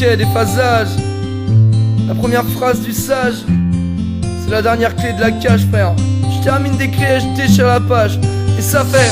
Ok, déphasage. La première phrase du sage, c'est la dernière clé de la cage, frère. Je termine d'écrire, je déchire la page. Et ça fait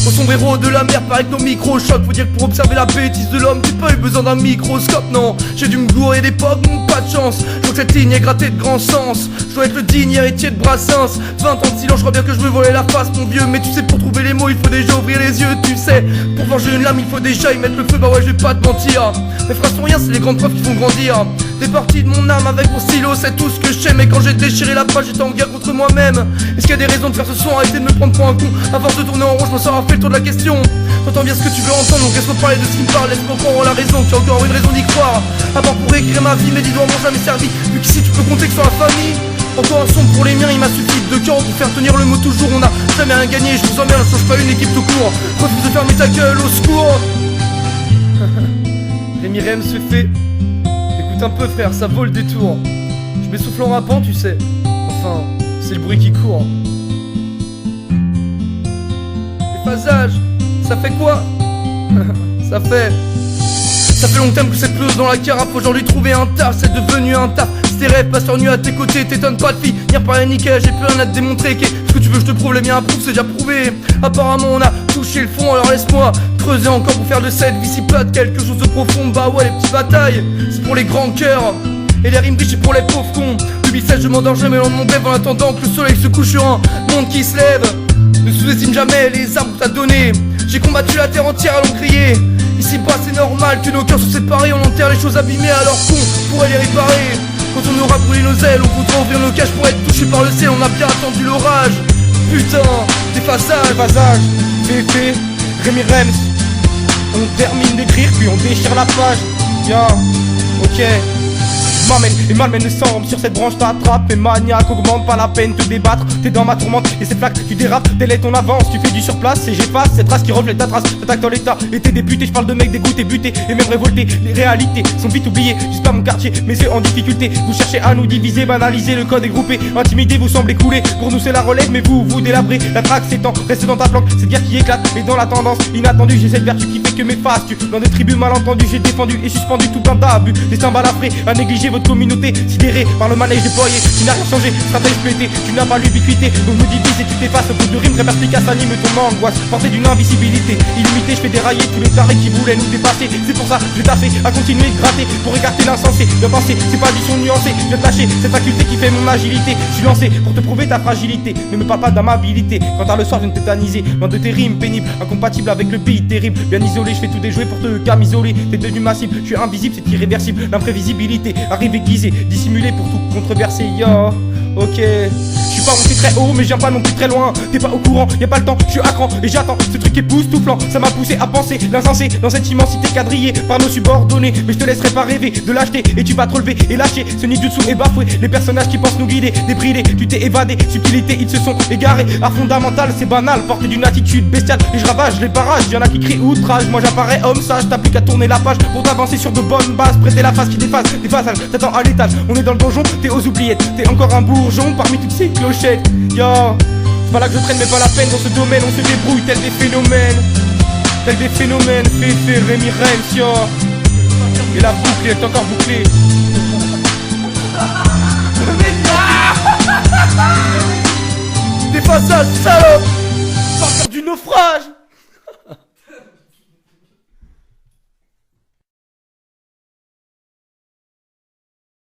au sombrero de la mer, pareil que nos micro-chocs. Faut dire que pour observer la bêtise de l'homme, j'ai pas eu besoin d'un microscope, non. J'ai dû me gourer d'époque, pas de chance. Je vois que cette ligne est grattée de grand sens. Je dois être le digne héritier de Brassens. 20 ans de silence, je crois bien que je me volais la face, mon vieux. Mais tu sais, pour trouver les mots, il faut déjà ouvrir les yeux, tu sais. Pour venger une lame, il faut déjà y mettre le feu, bah ouais, je vais pas te mentir. Mes phrases sont rien, c'est les grandes preuves qui font grandir. Des parties de mon âme avec mon stylo, c'est tout ce que je sais. Mais quand j'ai déchiré la page, j'étais en guerre contre moi-même. Est-ce qu'il y a des raisons de faire ce son? Arrêtez de me prendre pour un con. À force de tourner en rond, je m'en sors à faire le tour de la question. T'entends bien ce que tu veux entendre, donc laisse-moi parler de ce qui me parle. Laisse-moi croire en la raison, tu as encore une raison d'y croire. À part pour écrire ma vie, mes 10 doigts m'ont jamais servi. Vu qu'ici tu peux compter que sur la famille. Encore un son pour les miens, il m'a suffi de cœur pour faire tenir le mot toujours. On a jamais rien gagné, je vous emmerde, je change pas une équipe tout court. Refuse de fermer ta gueule, au secours. Rémi Rem se fait. Écoute un peu frère, ça vaut le détour. Je m'essouffle en rappant, tu sais. Enfin, c'est le bruit qui court. Déphasage, ça fait quoi? Ça fait longtemps que cette clause dans la carafe. Aujourd'hui trouver un taf, c'est devenu un taf. Si tes rêves passent nu à tes côtés, t'étonnes pas de fille. Viens pas niquer, j'ai plus rien à te démontrer. Ce que tu veux je te prouve, les miens approuvent, c'est déjà prouvé. Apparemment on a touché le fond, alors laisse-moi creuser encore pour faire de cette vie si plate quelque chose de profond. Bah ouais, les petites batailles, c'est pour les grands cœurs. Et les rimes riches c'est pour les pauvres cons. Depuis 16 je m'endors jamais dans mon rêve en attendant que le soleil se couche sur un monde qui se lève. Ne sous-estime jamais les armes que t'as données. J'ai combattu la terre entière à l'encrier. Ici bas c'est normal que nos cœurs sont séparés. On enterre les choses abîmées alors qu'on pourrait les réparer. Quand on aura brûlé nos ailes, on voudra ouvrir nos cages pour être touché par le ciel. On a bien attendu l'orage. Putain, déphasage, VP, Rémi Rems. On termine d'écrire puis on déchire la page. Bien, ok. M'amène et malmène le sang sur cette branche t'attrape. Mes maniaques augmentent pas la peine de te débattre. T'es dans ma tourmente et cette flaque tu dérapes. Délai ton avance, tu fais du surplace et j'efface cette trace qui reflète ta trace. T'attaques dans l'état et t'es député. Je parle de mecs dégoûtés, butés et même révoltés. Les réalités sont vite oubliées, juste pas mon quartier mais c'est en difficulté. Vous cherchez à nous diviser, banaliser, le code est groupé. Intimider vous semblez couler, pour nous c'est la relève mais vous délabrez. La traque s'étend, reste dans ta planque, cette guerre qui éclate. Et dans la tendance inattendue, j'ai cette vertu qui fait que m'efface. Dans des tribus malentendues, j'ai défendu et suspendu tout plein d'abus. Destin balafré, à négliger votre communauté, sidérée par le manège déployé. Tu n'as rien changé, stratège pété, tu n'as pas l'ubiquité. Donc me divise et tu t'effaces, au bout de rime très perspicace anime ton angoisse, portée d'une invisibilité illimitée. Je fais dérailler tous les tarés qui voulaient nous dépasser. C'est pour ça que je taffé à continuer de gratter pour écarter l'insensé. Bien pensé, c'est pas du son nuancé. Je viens de lâcher cette faculté qui fait mon agilité. Je suis lancé pour te prouver ta fragilité. Ne me parle pas d'amabilité, quand tard le soir je viens de tétaniser. Loin de tes rimes pénibles, incompatibles avec le pays terrible. Bien isolé, je fais tout déjouer pour te camisoler. T'es devenu massif, je suis invisible, c'est irréversible. L'imprévisibilité arrive aiguisée, dissimulée pour tout controverser. Yo, ok. Je suis pas monté très haut mais je viens pas non plus très loin. T'es pas au courant, y'a pas le temps, je suis à cran et j'attends. Ce truc époustouflant, ça m'a poussé à penser l'insensé dans cette immensité quadrillée par nos subordonnés. Mais je te laisserai pas rêver de lâcheté et tu vas te relever et lâcher. Ce nid du dessous est bafoué, les personnages qui pensent nous guider, débridés, tu t'es évadé, subtilité ils se sont égarés. Art fondamental c'est banal, porté d'une attitude bestiale. Et je ravage les barrages, y'en a qui crient outrage. Moi j'apparais homme sage, t'as plus qu'à tourner la page pour t'avancer sur de bonnes bases. Prêter la face qui déphase, des phasages, t'attends à l'étage. On est dans le donjon, t'es aux oubliettes, t'es encore un bourgeon parmi toutes ces clochettes. Yo, c'est pas là que je traîne mais pas la peine dans ce domaine. On se débrouille tel des phénomènes. Tel des phénomènes, Féfé, Rémi Rems, yo. Et la boucle est encore bouclée. déphasage, salope. Pas faire du naufrage.